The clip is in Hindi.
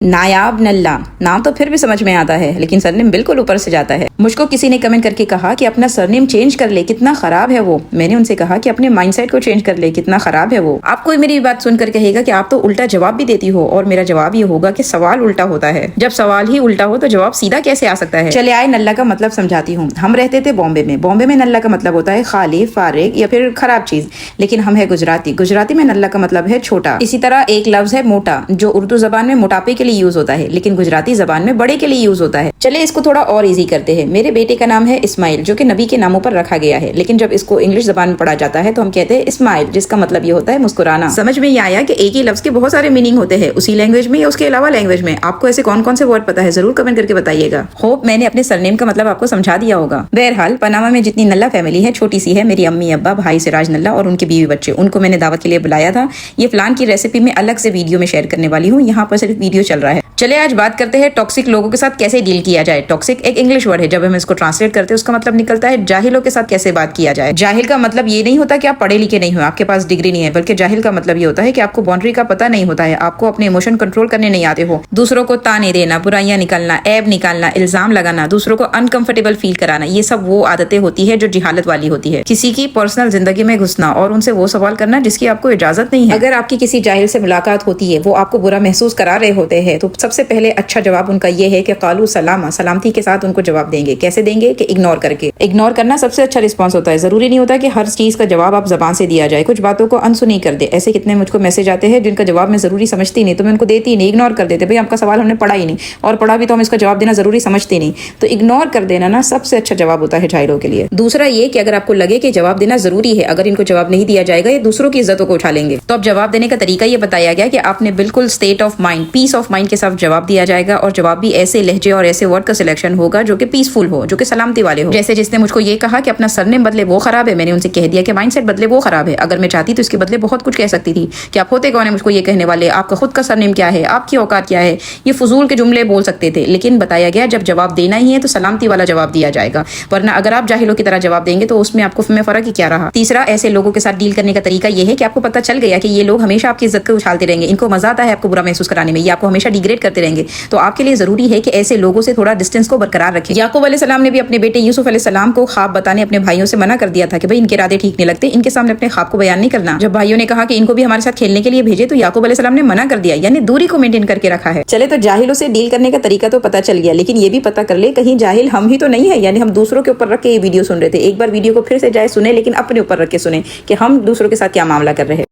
नायाब नल्ला नाम तो फिर भी समझ में आता है, लेकिन सरनेम बिल्कुल ऊपर से जाता है। मुझको किसी ने कमेंट करके कहा कि अपना सरनेम चेंज कर ले, कितना खराब है वो। मैंने उनसे कहा कि अपने माइंडसेट को चेंज कर ले, कितना खराब है वो। आप कोई मेरी बात सुनकर कहेगा कि आप तो उल्टा जवाब भी देती हो, और मेरा जवाब ये होगा कि सवाल उल्टा होता है। जब सवाल ही उल्टा हो तो जवाब सीधा कैसे आ सकता है। चले आए नल्ला का मतलब समझाती हूँ। हम रहते थे बॉम्बे में। बॉम्बे में नल्ला का मतलब होता है खाली, फारिग या फिर खराब चीज। लेकिन हम है गुजराती। गुजराती में नल्ला का मतलब है छोटा। इसी तरह एक लफ्ज है मोटा, जो उर्दू जबान में मोटापे के लिए यूज होता है, लेकिन गुजराती जबान में बड़े के लिए यूज होता है। चले इसको थोड़ा और इजी करते हैं। मेरे बेटे का नाम है इस्माइल, जो कि नबी के नामों पर रखा गया है, लेकिन जब इसको इंग्लिश जबान में पढ़ा जाता है तो हम कहते हैं इस्माइल, जिसका मतलब ये होता है मुस्कुराना। समझ में ये आया कि एक ही लफ्ज के बहुत सारे मीनिंग होते हैं, उसी लैंग्वेज में या उसके अलावा लैंग्वेज में। आपको ऐसे कौन कौन से वर्ड पता है, जरूर कमेंट करके बताइएगा। होप मैंने अपने सरनेम का मतलब आपको समझा दिया होगा। बहरहाल पनामा में जितनी नल्ला फैमिली है, छोटी सी है। मेरी अम्मी, अब्बा, भाई सिराज नल्ला और उनके बीवी बच्चे, उनको मैंने दावत के लिए बुलाया था। ये प्लान की रेसिपी मैं अलग से वीडियो में शेयर करने वाली हूँ, यहाँ पर सिर्फ वीडियो चल रहा है। चले आज बात करते हैं टॉक्सिक लोगों के साथ कैसे डील किया जाए। टॉक्सिक एक इंग्लिश वर्ड है, जब हम इसको ट्रांसलेट करते हैं उसका मतलब निकलता है जाहिलों के साथ कैसे बात किया जाए। जाहिल का मतलब ये नहीं होता कि आप पढ़े लिखे नहीं हो, आपके पास डिग्री नहीं है, बल्कि जाहिल का मतलब ये होता है कि आपको बाउंड्री का पता नहीं होता है, आपको अपने इमोशन कंट्रोल करने नहीं आते हो। दूसरों को ताने देना, बुराइयां निकालना, ऐब निकालना, इल्जाम लगाना, दूसरों को अनकंफर्टेबल फील कराना, ये सब वो आदतें होती है जो जिहालत वाली होती है। किसी की पर्सनल जिंदगी में घुसना और उनसे वो सवाल करना जिसकी आपको इजाजत नहीं है। अगर आपकी किसी जाहिल से मुलाकात होती है, वो आपको बुरा महसूस करा रहे होते हैं, तो सबसे पहले अच्छा जवाब उनका ये है कि कालू सलामा, सलामती के साथ उनको जवाब देंगे। कैसे देंगे कि इग्नोर करके। इग्नोर करना सबसे अच्छा रिस्पांस होता है। जरूरी नहीं होता कि हर चीज का जवाब आप जबान से दिया जाए, कुछ बातों को अनसुनी कर दे। ऐसे कितने मुझको मैसेज आते हैं जिनका जवाब मैं जरूरी समझती नहीं, तो मैं उनको देती नहीं, इग्नोर कर देते। भाई आपका सवाल हमने पढ़ा ही नहीं, और पढ़ा भी तो हम इसका जवाब देना जरूरी समझते नहीं, तो इग्नोर कर देना ना सबसे अच्छा जवाब होता है जाहिलों के लिए। दूसरा ये कि अगर आपको लगे कि जवाब देना जरूरी है, अगर इनको जवाब नहीं दिया जाएगा ये दूसरों की इज्जतों को उठा लेंगे, तो अब जवाब देने का तरीका ये बताया गया कि आपने बिल्कुल state of mind, peace of mind के साथ जवाब दिया जाएगा, और जवाब भी ऐसे लहजे और ऐसे वर्ड का सिलेक्शन होगा जो कि पीसफुल हो, जो कि सलामती वाले हो। जैसे जिसने मुझको ये कहा कि अपना सरनेम बदले वो खराब है, मैंने उनसे कह दिया कि माइंडसेट बदले वो खराब है। अगर मैं चाहती तो इसके बदले बहुत कुछ कह सकती थी कि आप होते कौन है मुझको ये कहने वाले, आपका खुद का सरनेम क्या है, आपकी औकात क्या है, ये फजूल के जुमले बोल सकते थे। लेकिन बताया गया जब जवाब देना ही है तो सलामती वाला जवाब दिया जाएगा, वरना अगर आप जाहिलों की तरह जवाब देंगे तो उसमें आपको में फर्क ही क्या रहा। तीसरा, ऐसे लोगों के साथ डील करने का तरीका यह है कि आपको पता चल गया कि ये लोग हमेशा आपकी इज्जत को उछालते रहेंगे, इनको मजा आता है आपको बुरा महसूस कराने में, ये आपको हमेशा डिग्रेड करते रहेंगे, तो आपके लिए जरूरी है कि ऐसे लोगों से थोड़ा डिस्टेंस को बरकरार रखें। याकूब अलैहिस्सलाम ने भी अपने बेटे यूसुफ अलैहिस्सलाम को ख्वाब बताने अपने भाइयों से मना कर दिया था कि भाई इनके इरादे ठीक नहीं लगते, इनके सामने अपने ख्वाब को बयान नहीं करना। जब भाइयों ने कहा कि इनको भी हमारे साथ खेलने के लिए भेजे, तो याकूब अलैहिस्सलाम ने मना कर दिया, यानी दूरी को मेंटेन करके रखा है। चले तो जाहिलों से डील करने का तरीका तो पता चल गया, लेकिन ये भी पता कर ले कहीं जाहिल हम ही तो नहीं है, यानी हम दूसरों के ऊपर रख के ये वीडियो सुन रहे थे। एक बार वीडियो को फिर से जाए सुने, लेकिन अपने ऊपर रख के सुने कि हम दूसरों के साथ क्या मामला कर रहे हैं।